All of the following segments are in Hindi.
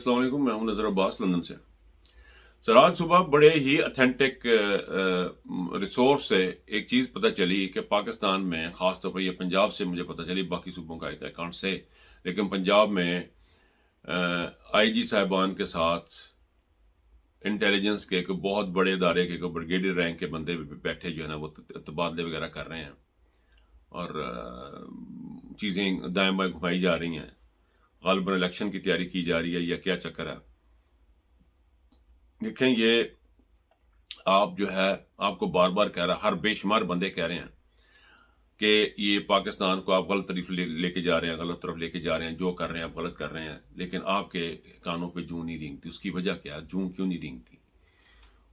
अस्सलाम वालेकुम, मैं हूं नजर अब्बास लंदन से। सर आज सुबह बड़े ही अथेंटिक रिसोर्स से एक चीज़ पता चली कि पाकिस्तान में ख़ासतौर पर ये पंजाब से मुझे पता चली, बाकी सूबों का आई कांट से, लेकिन पंजाब में आईजी साहिबान के साथ इंटेलिजेंस के एक बहुत बड़े इदारे के ब्रिगेडियर रैंक के बंदे बैठे जो है ना वो तबादले वगैरह कर रहे हैं और चीज़ें दाएं बाएं घुमाई जा रही हैं। गालिबन इलेक्शन की तैयारी की जा रही है या क्या चक्कर है। देखें, ये आप जो है आपको बार बार कह रहा, हर बेशुमार बंदे कह रहे हैं कि ये पाकिस्तान को आप गलत तरफ लेके जा रहे हैं, गलत तरफ लेके जा रहे हैं, जो कर रहे हैं आप गलत कर रहे हैं, लेकिन आपके कानों पे जूं नहीं रेंगती। उसकी वजह क्या है? जूं क्यों नहीं रेंगती?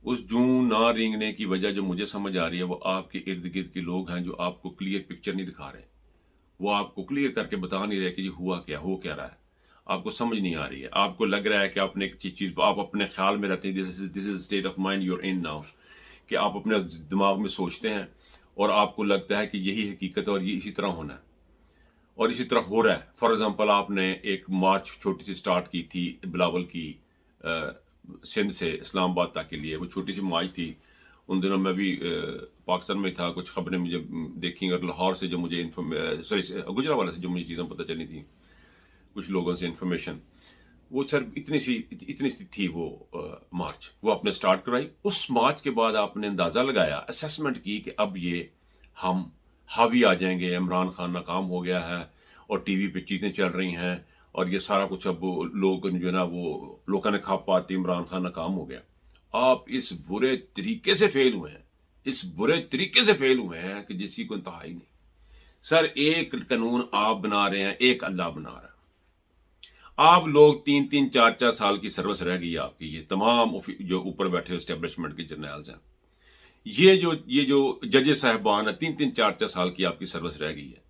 उस जूं ना रेंगने की वजह जो मुझे समझ आ रही है वो आपके इर्द गिर्द के लोग हैं जो आपको क्लियर पिक्चर नहीं दिखा रहे। वो आपको क्लियर करके बता नहीं रहे कि जी हुआ क्या, हो क्या रहा है। आपको समझ नहीं आ रही है। आपको लग रहा है कि आपने एक चीज आप अपने ख्याल में रहते हैं। This is state of mind you're in now, कि आप अपने दिमाग में सोचते हैं और आपको लगता है कि यही हकीकत है और ये इसी तरह होना है और इसी तरह हो रहा है। फॉर एग्जांपल, आपने एक मार्च छोटी सी स्टार्ट की थी बिलावल की सिंध से इस्लामाबाद तक के लिए। वो छोटी सी मार्च थी। उन दिनों मैं भी पाकिस्तान में था। कुछ खबरें मुझे देखी और लाहौर से जो मुझे गुजरावाला से जो मुझे चीज़ें पता चली थी, कुछ लोगों से इंफॉर्मेशन, वो सर इतनी सी थी वो मार्च। वो आपने स्टार्ट करवाई। उस मार्च के बाद आपने अंदाज़ा लगाया, असेसमेंट की कि अब ये हम हावी आ जाएंगे, इमरान खान नाकाम हो गया है और टीवी पे चीज़ें चल रही हैं और ये सारा कुछ अब लोग जो है ना वो लोगों ने खप पाती, इमरान खान नाकाम हो गया। आप इस बुरे तरीके से फेल हुए हैं, इस बुरे तरीके से फेल हुए हैं कि जिसकी कोई इंतहा ही नहीं। सर, एक कानून आप बना रहे हैं, एक अल्लाह बना रहा है। आप लोग 3-3, 4-4 साल की सर्विस रह गई है आपकी। ये तमाम जो ऊपर बैठे एस्टेब्लिशमेंट के जर्नल्स हैं, ये जो जजेस साहबान है, 3-3, 4-4 साल की आपकी सर्विस रह गई है।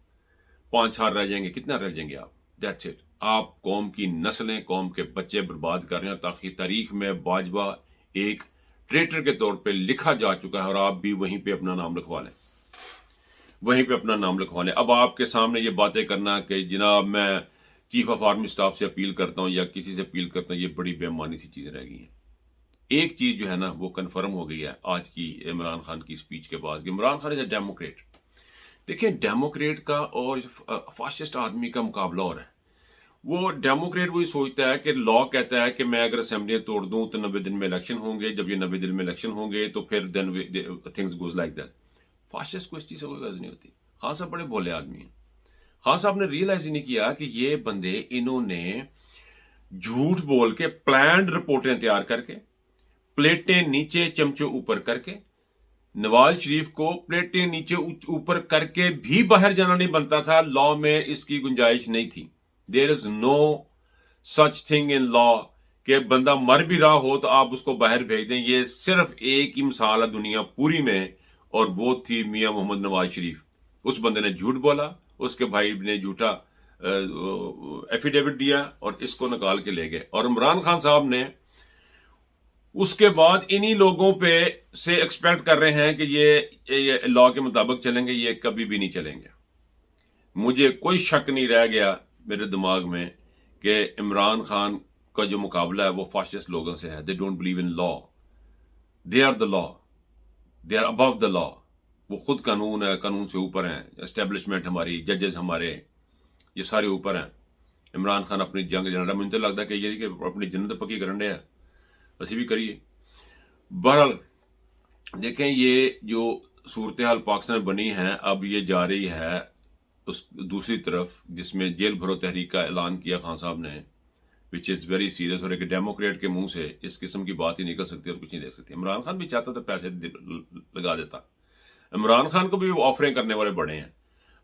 5 साल रह जाएंगे, कितना रह जाएंगे आप? That's it. आप कौम की नस्लें, कौम के बच्चे बर्बाद कर रहे हैं ताकि तारीख में बाजवा एक ट्रेटर के तौर पे लिखा जा चुका है और आप भी वहीं पे अपना नाम लिखवा लें, वहीं पे अपना नाम लिखवा लें। अब आपके सामने ये बातें करना कि जनाब मैं चीफ ऑफ आर्मी स्टाफ से अपील करता हूं या किसी से अपील करता हूं, ये बड़ी बेईमानी सी चीजें रह गई हैं। एक चीज जो है ना वो कंफर्म हो गई है आज की इमरान खान की स्पीच के बाद कि Imran Khan is a Democrat. देखिए, डेमोक्रेट का और फासिस्ट आदमी का मुकाबला हो रहा है। वो डेमोक्रेट वही सोचता है कि लॉ कहता है कि मैं अगर असेंबलियां तोड़ दूं तो 90 दिन में इलेक्शन होंगे। जब ये 90 दिन में इलेक्शन होंगे तो फिर then things goes like that. Fascist को इस चीज से कोई गर्ज नहीं होती। खान साहब बड़े भोले आदमी हैं। खान साहब ने रियलाइज ही नहीं किया कि ये बंदे, इन्होंने झूठ बोल के प्लान्ड रिपोर्टें तैयार करके, प्लेटें नीचे चमचे ऊपर करके, नवाज शरीफ को प्लेटें नीचे ऊपर करके भी बाहर जाना नहीं बनता था। लॉ में इसकी गुंजाइश नहीं थी। There is no such thing in law कि बंदा मर भी रहा हो तो आप उसको बाहर भेज दें। ये सिर्फ एक ही मिसाल है दुनिया पूरी में, और वो थी मियां मोहम्मद नवाज शरीफ। उस बंदे ने झूठ बोला, उसके भाई ने झूठा एफिडेविट दिया और इसको निकाल के ले गए। और इमरान खान साहब ने उसके बाद इन्हीं लोगों पे से एक्सपेक्ट कर रहे हैं कि ये लॉ के मुताबिक चलेंगे। ये कभी भी नहीं चलेंगे। मुझे कोई शक नहीं रह गया मेरे दिमाग में कि इमरान खान का जो मुकाबला है वो फासिस्ट लोगों से है। They don't believe in law, they are the law, they are above the law. वो खुद कानून है, कानून से ऊपर हैं। एस्टेब्लिशमेंट हमारी, जजेस हमारे, ये सारे ऊपर हैं। इमरान खान अपनी जंग लड़, मुझे तो लगता है कि ये अपनी जन्नत पक्की करने है, ऐसी भी करिए। बहरहाल देखें, ये जो सूरत हाल पाकिस्तान में बनी है, अब ये जा रही है उस दूसरी तरफ जिसमें जेल भरो तहरीक का ऐलान किया खान साहब ने, विच इज़ वेरी सीरियस। और एक डेमोक्रेट के मुंह से इस किस्म की बात ही निकल सकती है और कुछ नहीं देख सकती। इमरान खान भी चाहता तो पैसे लगा देता। इमरान खान को भी ऑफरें करने वाले बड़े हैं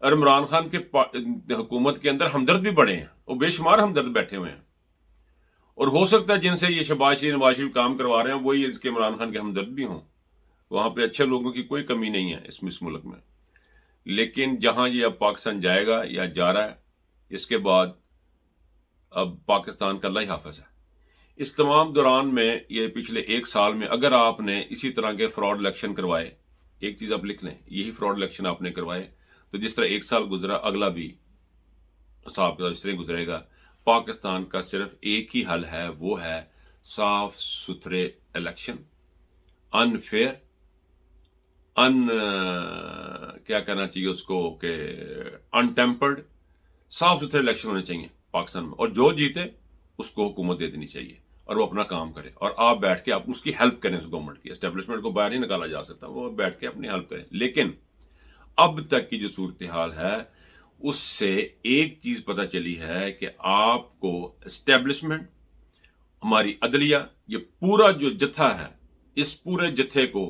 और इमरान खान के हुकूमत के अंदर हमदर्द भी बड़े हैं। वो बेशुमार हमदर्द बैठे हुए हैं और हो सकता है जिनसे ये शहबाज शरीफ, नवाज शरीफ काम करवा रहे हैं वही इसके इमरान खान के हमदर्द भी हों। वहां पे अच्छे लोगों की कोई कमी नहीं है इस मुल्क में। लेकिन जहां ये अब पाकिस्तान जाएगा या जा रहा है, इसके बाद अब पाकिस्तान का अल्लाह ही हाफिज है। इस तमाम दौरान में, ये पिछले 1 साल में, अगर आपने इसी तरह के फ्रॉड इलेक्शन करवाए, एक चीज आप लिख लें, यही फ्रॉड इलेक्शन आपने करवाए, तो जिस तरह 1 साल गुजरा, अगला भी हिसाब किताब इस तरह गुजरेगा। पाकिस्तान का सिर्फ एक ही हल है, वो है साफ सुथरे इलेक्शन, अनफेयर, क्या कहना चाहिए उसको कि अनटेम्पर्ड, साफ सुथरे इलेक्शन होने चाहिए पाकिस्तान में, और जो जीते उसको हुकूमत दे देनी चाहिए और वो अपना काम करे, और आप बैठ के आप उसकी हेल्प करें। उस गवर्नमेंट की एस्टेब्लिशमेंट को बाहर नहीं निकाला जा सकता, वो बैठ के अपनी हेल्प करें। लेकिन अब तक की जो सूरत हाल है उससे एक चीज पता चली है कि आपको एस्टेब्लिशमेंट, हमारी अदलिया, ये पूरा जो जत्था है, इस पूरे जत्थे को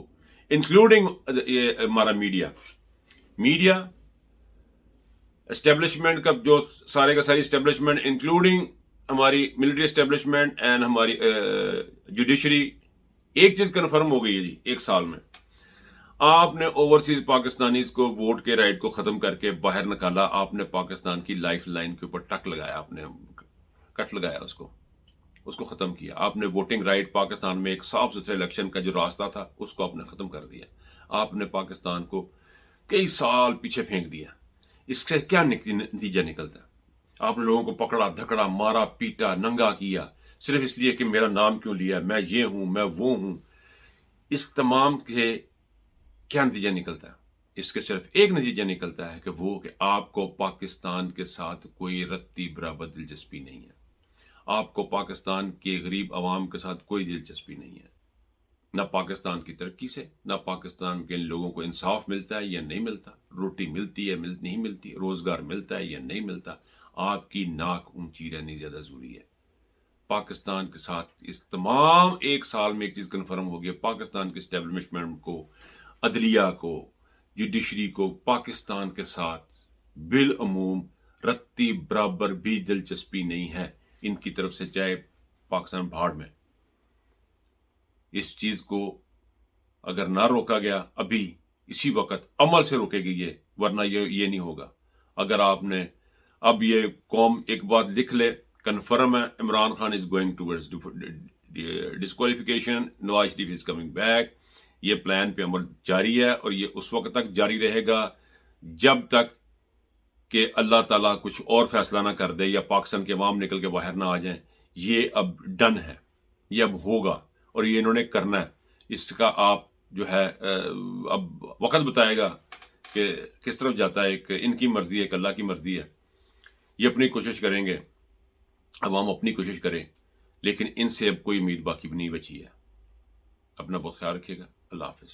इंक्लूडिंग ये हमारा मीडिया एस्टेब्लिशमेंट का जो सारे का सारी एस्टेब्लिशमेंट इंक्लूडिंग हमारी मिलिट्री एस्टेब्लिशमेंट एंड हमारी जुडिशरी, एक चीज कंफर्म हो गई है जी, एक साल में आपने ओवरसीज पाकिस्तानीज को वोट के राइट को खत्म करके बाहर निकाला, आपने पाकिस्तान की लाइफ लाइन के ऊपर टक लगाया, आपने कट लगाया, उसको खत्म किया। आपने वोटिंग राइट पाकिस्तान में एक साफ सुथरे इलेक्शन का जो रास्ता था उसको आपने खत्म कर दिया। आपने पाकिस्तान को कई साल पीछे फेंक दिया। इससे क्या नतीजा निकलता है? आपने लोगों को पकड़ा, धकड़ा, मारा, पीटा, नंगा किया, सिर्फ इसलिए कि मेरा नाम क्यों लिया, मैं ये हूं, मैं वो हूं। इस तमाम के क्या नतीजा निकलता है? इसके सिर्फ एक नतीजा निकलता है कि वो कि आपको पाकिस्तान के साथ कोई रत्ती बराबर दिलचस्पी नहीं है। आपको पाकिस्तान के गरीब आवाम के साथ कोई दिलचस्पी नहीं है, ना पाकिस्तान की तरक्की से, ना पाकिस्तान के लोगों को इंसाफ मिलता है या नहीं मिलता, रोटी मिलती है नहीं मिलती, रोजगार मिलता है या नहीं मिलता। आपकी नाक ऊंची रहनी ज्यादा जरूरी है। पाकिस्तान के साथ इस तमाम एक साल में एक चीज कंफर्म हो गई, पाकिस्तान के एस्टेब्लिशमेंट को, अदलिया को, जुडिशरी को पाकिस्तान के साथ बिल अमूम रत्ती बराबर भी दिलचस्पी नहीं है इनकी तरफ से, चाहे पाकिस्तान भाड़ में। इस चीज को अगर ना रोका गया अभी इसी वक्त, अमल से रोकेगी ये, वरना ये नहीं होगा। अगर आपने अब ये कौम एक बात लिख ले, कंफर्म है Imran Khan is going towards disqualification, Nawaz Sharif is coming back. ये प्लान पे अमल जारी है और ये उस वक्त तक जारी रहेगा जब तक कि अल्लाह ताला कुछ और फैसला ना कर दे या पाकिस्तान के अवाम निकल के बाहर ना आ जाएं। ये अब डन है, ये अब होगा और ये इन्होंने करना है। इसका आप जो है अब वक्त बताएगा कि किस तरफ जाता है। एक इनकी मर्जी है, एक अल्लाह की मर्जी है। ये अपनी कोशिश करेंगे, अवाम अपनी कोशिश करें, लेकिन इनसे अब कोई उम्मीद बाकी नहीं बची है। अपना बहुत ख्याल रखिएगा। अल्लाह हाफिज।